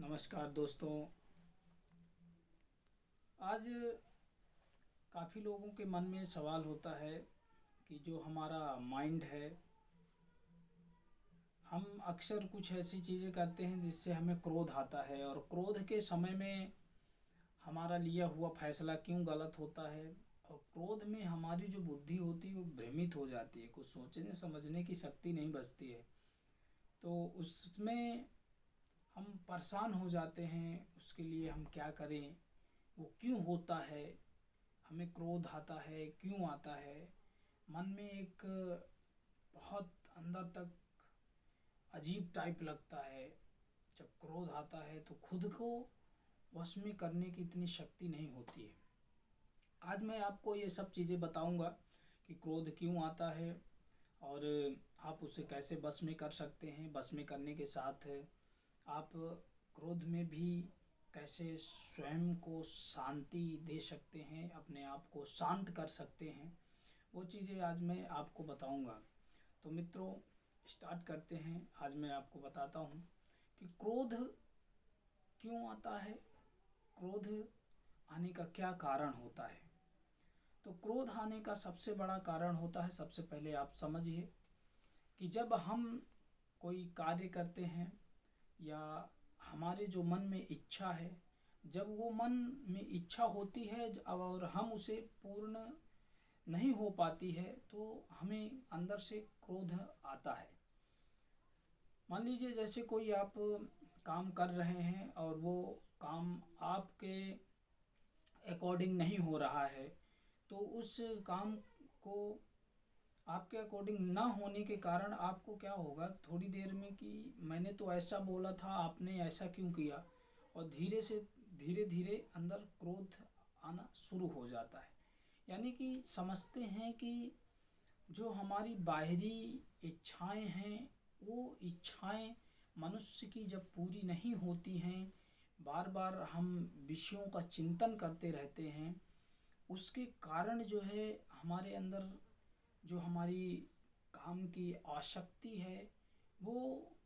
नमस्कार दोस्तों। आज काफ़ी लोगों के मन में सवाल होता है कि जो हमारा माइंड है, हम अक्सर कुछ ऐसी चीज़ें करते हैं जिससे हमें क्रोध आता है, और क्रोध के समय में हमारा लिया हुआ फैसला क्यों गलत होता है। और क्रोध में हमारी जो बुद्धि होती है वो भ्रमित हो जाती है, कुछ सोचने समझने की शक्ति नहीं बचती है। तो उसमें हम परेशान हो जाते हैं। उसके लिए हम क्या करें, वो क्यों होता है, हमें क्रोध आता है क्यों आता है। मन में एक बहुत अंदर तक अजीब टाइप लगता है। जब क्रोध आता है तो खुद को वश में करने की इतनी शक्ति नहीं होती है। आज मैं आपको ये सब चीज़ें बताऊंगा कि क्रोध क्यों आता है और आप उसे कैसे बस में कर सकते हैं। बस में करने के साथ आप क्रोध में भी कैसे स्वयं को शांति दे सकते हैं, अपने आप को शांत कर सकते हैं, वो चीज़ें आज मैं आपको बताऊंगा। तो मित्रों, स्टार्ट करते हैं। आज मैं आपको बताता हूँ कि क्रोध क्यों आता है, क्रोध आने का क्या कारण होता है। तो क्रोध आने का सबसे बड़ा कारण होता है, सबसे पहले आप समझिए कि जब हम कोई कार्य करते हैं या हमारे जो मन में इच्छा है, जब वो मन में इच्छा होती है और हम उसे पूर्ण नहीं हो पाती है तो हमें अंदर से क्रोध आता है। मान लीजिए जैसे कोई आप काम कर रहे हैं और वो काम आपके अकॉर्डिंग नहीं हो रहा है, तो उस काम को आपके अकॉर्डिंग ना होने के कारण आपको क्या होगा थोड़ी देर में कि मैंने तो ऐसा बोला था, आपने ऐसा क्यों किया। और धीरे धीरे अंदर क्रोध आना शुरू हो जाता है। यानी कि समझते हैं कि जो हमारी बाहरी इच्छाएं हैं, वो इच्छाएं मनुष्य की जब पूरी नहीं होती हैं, बार बार हम विषयों का चिंतन करते रहते हैं, उसके कारण जो है हमारे अंदर जो हमारी काम की आसक्ति है वो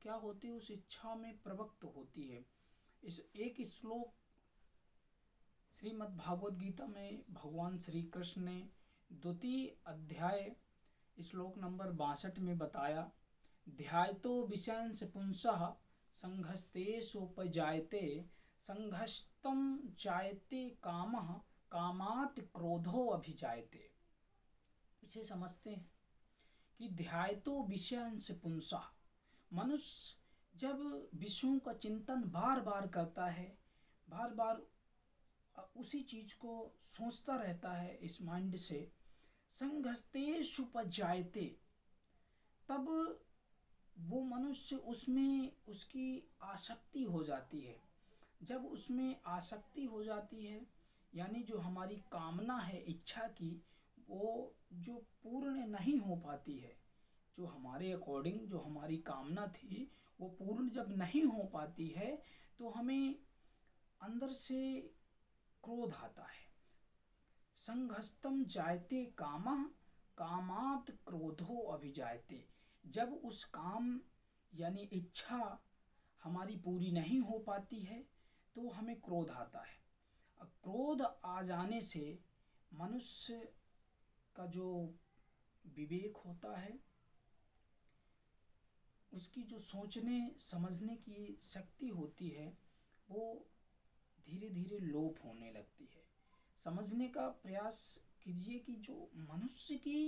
क्या होती है, उस इच्छा में प्रवृत्त होती है। इस एक श्लोक श्रीमद् भागवत गीता में भगवान श्री कृष्ण ने द्वितीय अध्याय श्लोक नंबर 62 में बताया, ध्यायतो विषयांस पुंसः संघस्तेषुपजायते संघस्तम जायते कामः कामात् क्रोधो अभिजायते। इसे समझते हैं कि ध्यायतो विषयांस पुंसः, मनुष्य जब विषयों का चिंतन बार बार करता है, बार बार उसी चीज को सोचता रहता है इस माइंड से, संघस्तेषु उपजायते, तब वो मनुष्य उसमें उसकी आसक्ति हो जाती है। जब उसमें आसक्ति हो जाती है यानी जो हमारी कामना है इच्छा की, वो जो पूर्ण नहीं हो पाती है, जो हमारे अकॉर्डिंग जो हमारी कामना थी वो पूर्ण जब नहीं हो पाती है तो हमें अंदर से क्रोध आता है। संघस्तम जायते कामः कामात् क्रोधो अभिजायते। जब उस काम यानी इच्छा हमारी पूरी नहीं हो पाती है तो हमें क्रोध आता है। क्रोध आ जाने से मनुष्य का जो विवेक होता है, उसकी जो सोचने समझने की शक्ति होती है, वो धीरे धीरे लोप होने लगती है। समझने का प्रयास कीजिए कि जो मनुष्य की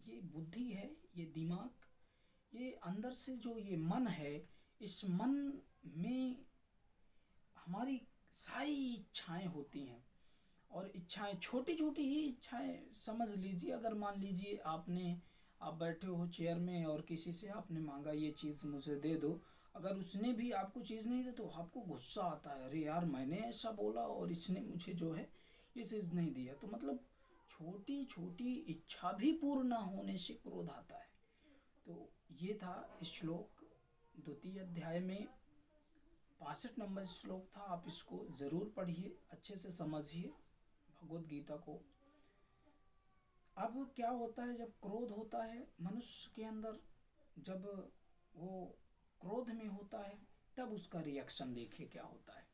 ये बुद्धि है, ये दिमाग, ये अंदर से जो ये मन है, इस मन में हमारी सारी इच्छाएं होती हैं। और इच्छाएं छोटी छोटी ही इच्छाएं समझ लीजिए। अगर मान लीजिए आप बैठे हो चेयर में और किसी से आपने मांगा ये चीज़ मुझे दे दो, अगर उसने भी आपको चीज़ नहीं दी तो आपको गुस्सा आता है, अरे यार मैंने ऐसा बोला और इसने मुझे जो है ये चीज़ नहीं दिया। तो मतलब छोटी छोटी इच्छा भी पूर्ण ना होने से क्रोध आता है। तो ये था श्लोक द्वितीय अध्याय में 65 नंबर श्लोक था। आप इसको ज़रूर पढ़िए, अच्छे से समझिए भगवत गीता को। अब क्या होता है, जब क्रोध होता है मनुष्य के अंदर, जब वो क्रोध में होता है तब उसका रिएक्शन देखिए क्या होता है।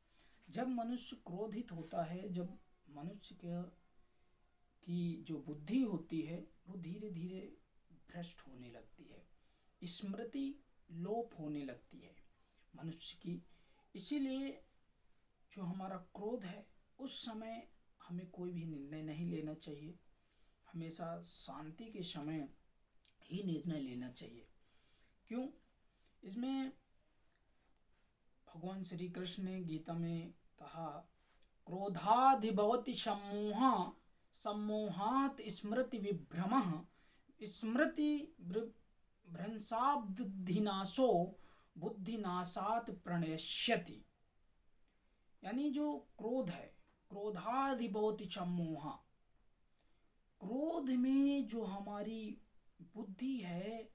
जब मनुष्य क्रोधित होता है, जब मनुष्य की जो बुद्धि होती है वो धीरे धीरे भ्रष्ट होने लगती है, स्मृति लोप होने लगती है मनुष्य की। इसीलिए जो हमारा क्रोध है उस समय हमें कोई भी निर्णय नहीं लेना चाहिए, हमेशा शांति के समय ही निर्णय लेना चाहिए। क्यों? इसमें भगवान श्री कृष्ण ने गीता में कहा, क्रोधाधिभवति सम्मोह सम्मोहात् स्मृति विभ्रमः स्मृति भ्रंशाब्धिनाशो बुद्धिनाशात् प्रणश्यति। यानी जो क्रोध है, क्रोधाधिभवति सम्मोह, क्रोध में जो हमारी बुद्धि है,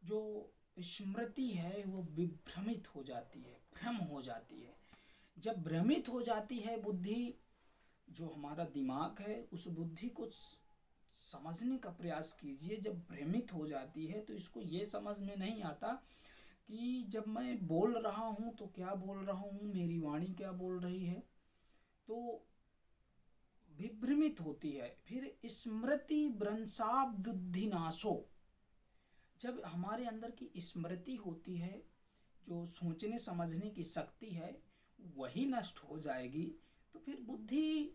जो स्मृति है वो विभ्रमित हो जाती है, भ्रम हो जाती है। जब भ्रमित हो जाती है बुद्धि, जो हमारा दिमाग है उस बुद्धि को समझने का प्रयास कीजिए। जब भ्रमित हो जाती है तो इसको ये समझ में नहीं आता कि जब मैं बोल रहा हूँ तो क्या बोल रहा हूँ, मेरी वाणी क्या बोल रही है, तो विभ्रमित होती है। फिर स्मृति भ्रंशाब्धिनाशो, जब हमारे अंदर की स्मृति होती है, जो सोचने समझने की शक्ति है वही नष्ट हो जाएगी, तो फिर बुद्धि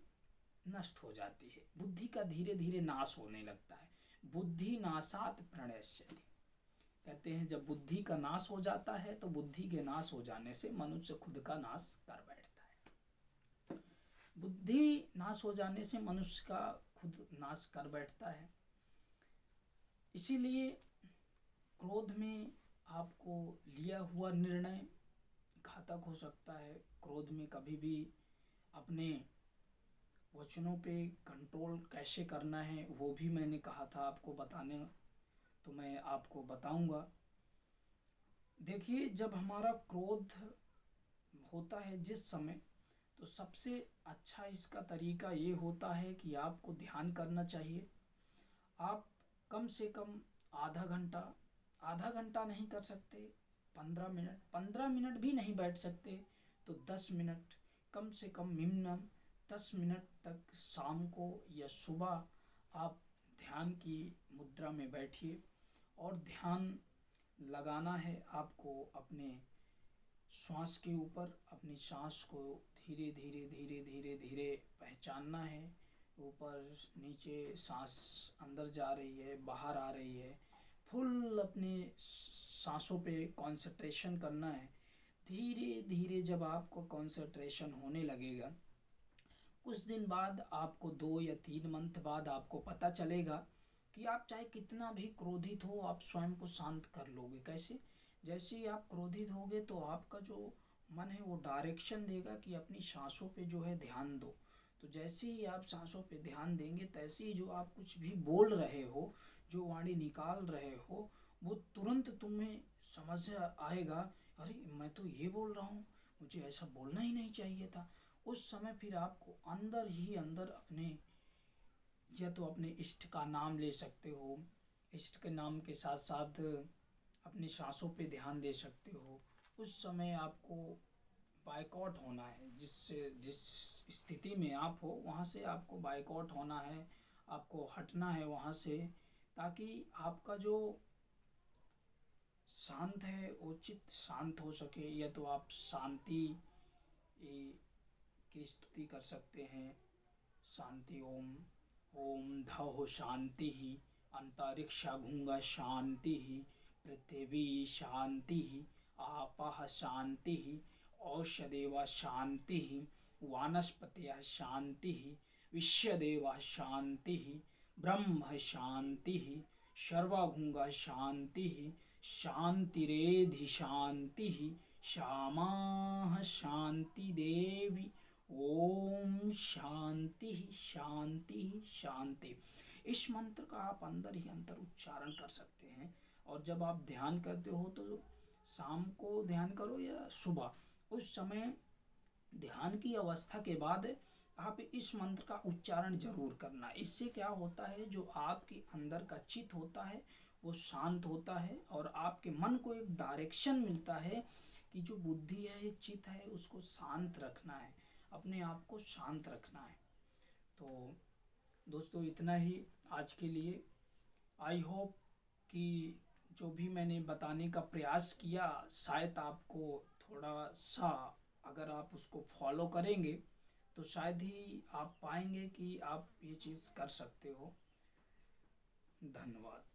नष्ट हो जाती है, बुद्धि का धीरे धीरे नाश होने लगता है। बुद्धि नाशात् प्रणश्यति, कहते हैं जब बुद्धि का नाश हो जाता है तो बुद्धि के नाश हो जाने से मनुष्य खुद का नाश कर बैठता है। बुद्धि नाश हो जाने से मनुष्य का खुद नाश कर बैठता है। इसीलिए क्रोध में आपको लिया हुआ निर्णय घातक हो सकता है। क्रोध में कभी भी अपने वचनों पे कंट्रोल कैसे करना है वो भी मैंने कहा था आपको बताने, तो मैं आपको बताऊंगा। देखिए, जब हमारा क्रोध होता है जिस समय, तो सबसे अच्छा इसका तरीका ये होता है कि आपको ध्यान करना चाहिए। आप कम से कम आधा घंटा नहीं कर सकते, 15 मिनट भी नहीं बैठ सकते तो 10 मिनट, कम से कम मिनिमम 10 मिनट तक शाम को या सुबह आप ध्यान की मुद्रा में बैठिए। और ध्यान लगाना है आपको अपने श्वास के ऊपर, अपनी सांस को धीरे धीरे धीरे धीरे धीरे पहचानना है। ऊपर नीचे सांस अंदर जा रही है, बाहर आ रही है, फुल अपने सांसों पे कंसंट्रेशन करना है। धीरे धीरे जब आपको कंसंट्रेशन होने लगेगा, कुछ दिन बाद आपको 2 या 3 मंथ बाद आपको पता चलेगा कि आप चाहे कितना भी क्रोधित हो, आप स्वयं को शांत कर लोगे। कैसे? जैसे ही आप क्रोधित होगे तो आपका जो मन है वो डायरेक्शन देगा कि अपनी सांसों पे जो है ध्यान दो। तो जैसे ही आप सांसों पे ध्यान देंगे, तैसे ही जो आप कुछ भी बोल रहे हो, जो वाणी निकाल रहे हो, वो तुरंत तुम्हें समझ आएगा, अरे मैं तो ये बोल रहा हूँ, मुझे ऐसा बोलना ही नहीं चाहिए था। उस समय फिर आपको अंदर ही अंदर अपने, या तो अपने इष्ट का नाम ले सकते हो, इष्ट के नाम के साथ साथ अपनी सांसों पे ध्यान दे सकते हो। उस समय आपको बाइकआउट होना है, जिस स्थिति में आप हो वहाँ से आपको बाइकआउट होना है, आपको हटना है वहाँ से, ताकि आपका जो शांत है वो चित्त शांत हो सके। या तो आप शांति की स्तुति कर सकते हैं, शांति ओम, ओम धौ शांति ही, अंतरिक्षा घुंगा शांति ही, पृथ्वी शांति ही, आपः शांति ही, औषधेव शांति ही, वानस्पतयः शांति ही, विश्वदेवः शांति ही, ब्रह्म शांति ही, सर्वभूंगा शांति ही, शांतिरेधि शांति ही, श्यामा शांति देवी, ओम शांति शांति शांति। इस मंत्र का आप अंदर ही अंदर उच्चारण कर सकते हैं। और जब आप ध्यान करते हो तो शाम को ध्यान करो या सुबह, उस समय ध्यान की अवस्था के बाद आप इस मंत्र का उच्चारण जरूर करना। इससे क्या होता है, जो आपके अंदर का चित्त होता है वो शांत होता है और आपके मन को एक डायरेक्शन मिलता है कि जो बुद्धि है, ये चित्त है, उसको शांत रखना है, अपने आप को शांत रखना है। तो दोस्तों इतना ही आज के लिए। आई होप कि जो भी मैंने बताने का प्रयास किया शायद आपको थोड़ा सा, अगर आप उसको फॉलो करेंगे तो शायद ही आप पाएंगे कि आप ये चीज़ कर सकते हो। धन्यवाद।